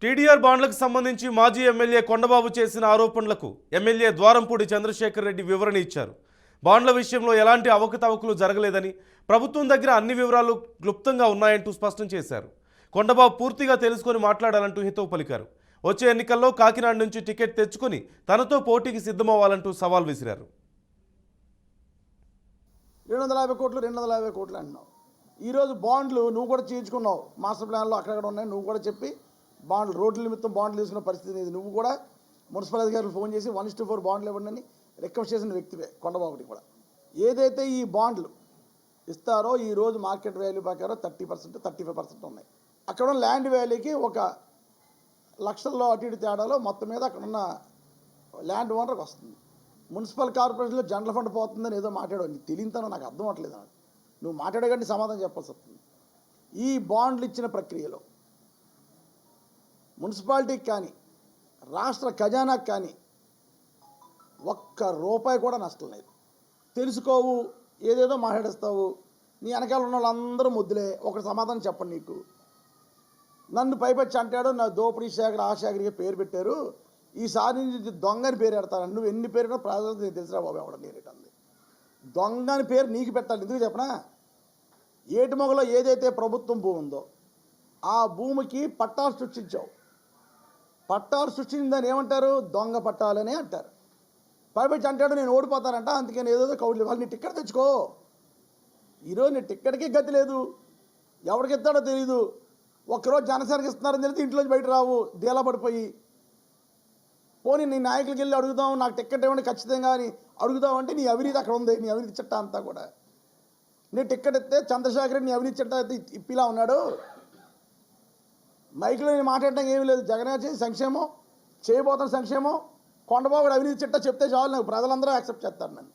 TDR బాండ్లకు సంబంధించి మాజీ ఎమ్మెల్యే కొండబాబు చేసిన ఆరోపణలకు ఎమ్మెల్యే ద్వారంపూడి చంద్రశేఖర్ రెడ్డి వివరణ ఇచ్చారు. బాండ్ల విషయంలో ఎలాంటి అవకతవకలు జరగలేదని, ప్రభుత్వం దగ్గర అన్ని వివరాలు క్లుప్తంగా ఉన్నాయంటూ స్పష్టం చేశారు. కొండబాబు పూర్తిగా తెలుసుకొని మాట్లాడాలంటూ హితవు పలికారు. వచ్చే ఎన్నికల్లో కాకినాడ నుంచి టికెట్ తెచ్చుకొని తనతో పోటీకి సిద్ధమవ్వాలంటూ సవాల్ విసిరారు. 250 కోట్లు 250 కోట్లు అంటున్నావు. ఈరోజు బాండ్లు నువ్వు కూడా చేయించుకున్నావు. మాస్టర్ ప్లాన్లో అక్కడక్కడ ఉన్నాయి. నువ్వు కూడా చెప్పి బాండ్లు రోడ్ల నిమిత్తం బాండ్లు తీసుకున్న పరిస్థితి ఇది. నువ్వు కూడా మున్సిపల్ అధికారులు ఫోన్ చేసి 1:4 బాండ్లు ఇవ్వండి అని రిక్వెస్ట్ చేసిన వ్యక్తివే కొండబాబుకి కూడా. ఏదైతే ఈ బాండ్లు ఇస్తారో ఈరోజు మార్కెట్ వాల్యూ ప్రకారం 30% 35% ఉన్నాయి. అక్కడ ఉన్న ల్యాండ్ వాల్యూకి ఒక లక్షల్లో అటు ఇటు తేడాలో మొత్తం మీద అక్కడ ఉన్న ల్యాండ్ ఓనర్కి వస్తుంది. మున్సిపల్ కార్పొరేషన్లో జనరల్ ఫండ్ పోతుందని ఏదో మాట్లాడావు. నీకు తెలియతానో నాకు అర్థం అవ్వట్లేదు. నాకు నువ్వు మాట్లాడేకంటే సమాధానం చెప్పాల్సి వస్తుంది. ఈ బాండ్లు ఇచ్చిన ప్రక్రియలో మున్సిపాలిటీకి కానీ రాష్ట్ర ఖజానాకి కానీ ఒక్క రూపాయి కూడా నష్టం లేదు. తెలుసుకోవు, ఏదేదో మాట్లాడేస్తావు. నీ వెనకాల ఉన్న వాళ్ళందరూ ముద్దులే. ఒకటి సమాధానం చెప్పండి. నీకు నన్ను పైపచ్చి అంటాడు, నా దోపిడీ శేఖర్ ఆ శేఖర్కి పేరు పెట్టారు, ఈసారి నుంచి దొంగని పేరు పెడతాను. నువ్వు ఎన్ని పేరు ప్రజలు నీకు తెలిసిరా బాబు ఎవడ నేరేటంది. దొంగని పేరు నీకు పెట్టాలి. ఎందుకు చెప్పనా? ఏటిమొగలో ఏదైతే ప్రభుత్వం భూమి ఉందో ఆ భూమికి పట్టాలు సృష్టించావు. పట్టాలు సృష్టించిందని ఏమంటారు? దొంగ పట్టాలని అంటారు. పైపచ్చి అంటాడు నేను ఓడిపోతానంట, అందుకని ఏదేదో కౌలు ఇవ్వాలి. నీ టిక్కెట్ తెచ్చుకో. ఈరోజు నీ టిక్కెట్కి గతి లేదు. ఎవరికి ఇస్తాడో తెలీదు. ఒక్కరోజు జనసేనకి ఇస్తున్నారని తెలిసి ఇంట్లోంచి బయట రావు డేలా పడిపోయి. పోనీ నీ నాయకులకి వెళ్ళి అడుగుదాం, నాకు టిక్కెట్ ఇవ్వండి ఖచ్చితంగా అని అడుగుదాం అంటే నీ అవినీతి అక్కడ ఉంది. నీ అవినీతి చట్టం అంతా కూడా. నీ టిక్కెట్ ఇస్తే చంద్రశేఖర్ రెడ్డి నీ అవినీతి చట్టం అయితే ఇప్పిలా ఉన్నాడు. మైకులో నేను మాట్లాడడానికి ఏమీ లేదు. జగన్ చేసి సంక్షేమం చేయబోతున్న సంక్షేమం కొండబాబు అవినీతి చట్టం చెప్తే చాలు, నాకు ప్రజలందరూ యాక్సెప్ట్ చేస్తారు నన్ను.